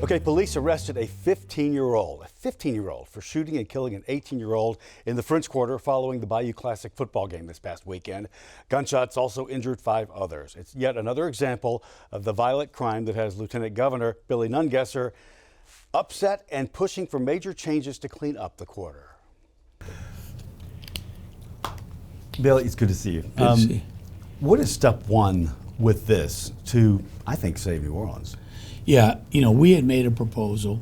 Okay, police arrested a 15-year-old for shooting and killing an 18-year-old in the French Quarter following the Bayou Classic football game this past weekend. Gunshots also injured 5 others. It's yet another example of the violent crime that has Lieutenant Governor Billy Nungesser upset and pushing for major changes to clean up the quarter. Billy, it's good to see you. Good to see you. What is step one with this to, I think, save New Orleans? Yeah, we had made a proposal,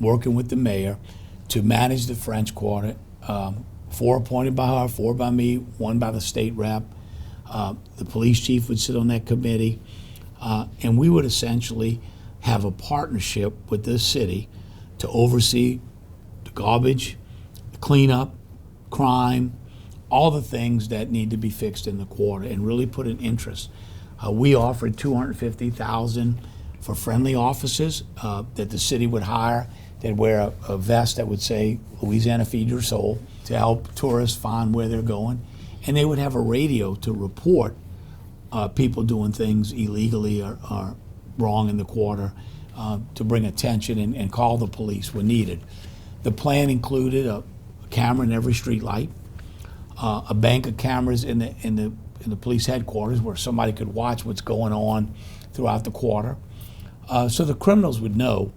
working with the mayor, to manage the French Quarter. 4 appointed by her, 4 by me, 1 by the state rep. The police chief would sit on that committee, and we would essentially have a partnership with this city to oversee the garbage, the cleanup, crime, all the things that need to be fixed in the quarter, and really put an interest. We offered $250,000 for friendly officers that the city would hire. They'd wear a vest that would say, "Louisiana, feed your soul," to help tourists find where they're going. And they would have a radio to report people doing things illegally or wrong in the quarter, to bring attention and call the police when needed. The plan included a camera in every street light, a bank of cameras in the police headquarters where somebody could watch what's going on throughout the quarter. So the criminals would know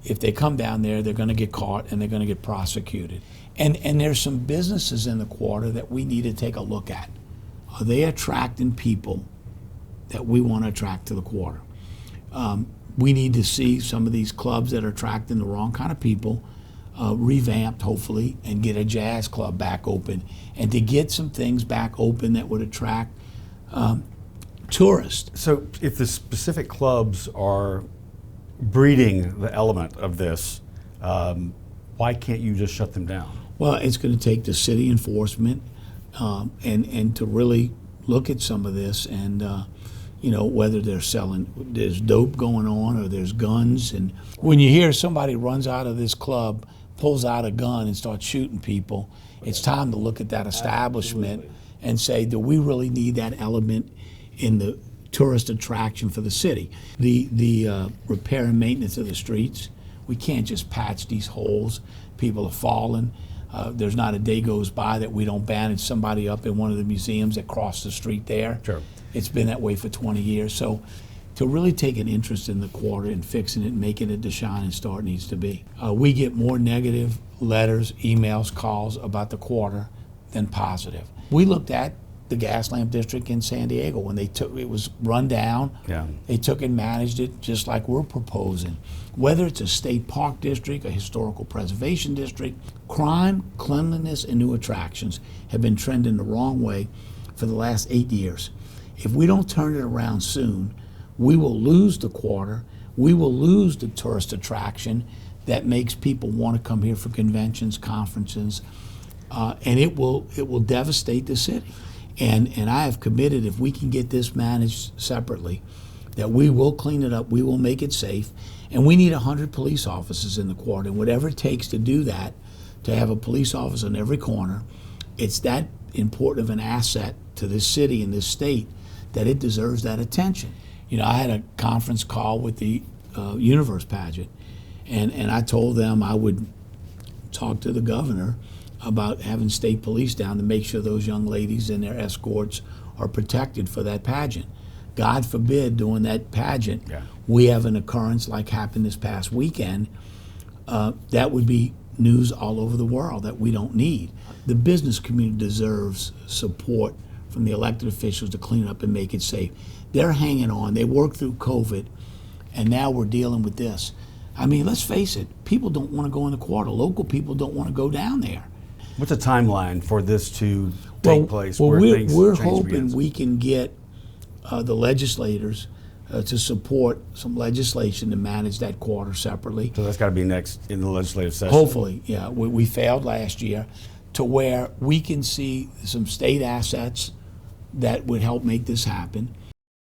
if they come down there, they're going to get caught and they're going to get prosecuted. And there's some businesses in the quarter that we need to take a look at. Are they attracting people that we want to attract to the quarter? We need to see some of these clubs that are attracting the wrong kind of people revamped, hopefully, and get a jazz club back open, and to get some things back open that would attract tourists. So if the specific clubs are breeding the element of this, why can't you just shut them down? Well, it's going to take the city enforcement and to really look at some of this, and whether there's dope going on or there's guns. And when you hear somebody runs out of this club, pulls out a gun and starts shooting people, it's time to look at that establishment and say, do we really need that element in the tourist attraction for the city? The repair and maintenance of the streets, we can't just patch these holes. People are falling. There's not a day goes by that we don't bandage somebody up in one of the museums that cross the street there. Sure. It's been that way for 20 years. So to really take an interest in the quarter and fixing it, making it the shining star it needs to be. We get more negative letters, emails, calls about the quarter than positive. We looked at the gas lamp district in San Diego when it was run down. Yeah. They took and managed it just like we're proposing. Whether it's a state park district, a historical preservation district, crime, cleanliness, and new attractions have been trending the wrong way for the last 8 years. If we don't turn it around soon, we will lose the quarter. We will lose the tourist attraction that makes people want to come here for conventions, conferences, and it will devastate the city. And I have committed, if we can get this managed separately, that we will clean it up, we will make it safe, and we need 100 police officers in the quarter. And whatever it takes to do that, to have a police officer in every corner, it's that important of an asset to this city and this state that it deserves that attention. I had a conference call with the Universe pageant, and I told them I would talk to the governor about having state police down to make sure those young ladies and their escorts are protected for that pageant. God forbid during that pageant we have an occurrence like happened this past weekend. That would be news all over the world that we don't need. The business community deserves support from the elected officials to clean it up and make it safe. They're hanging on. They worked through COVID, and now we're dealing with this. I mean, let's face it, people don't want to go in the quarter. Local people don't want to go down there. What's the timeline for this to take place? Well, we're hoping we can get the legislators to support some legislation to manage that quarter separately. So that's got to be next in the legislative session? Hopefully, yeah. We failed last year, to where we can see some state assets that would help make this happen.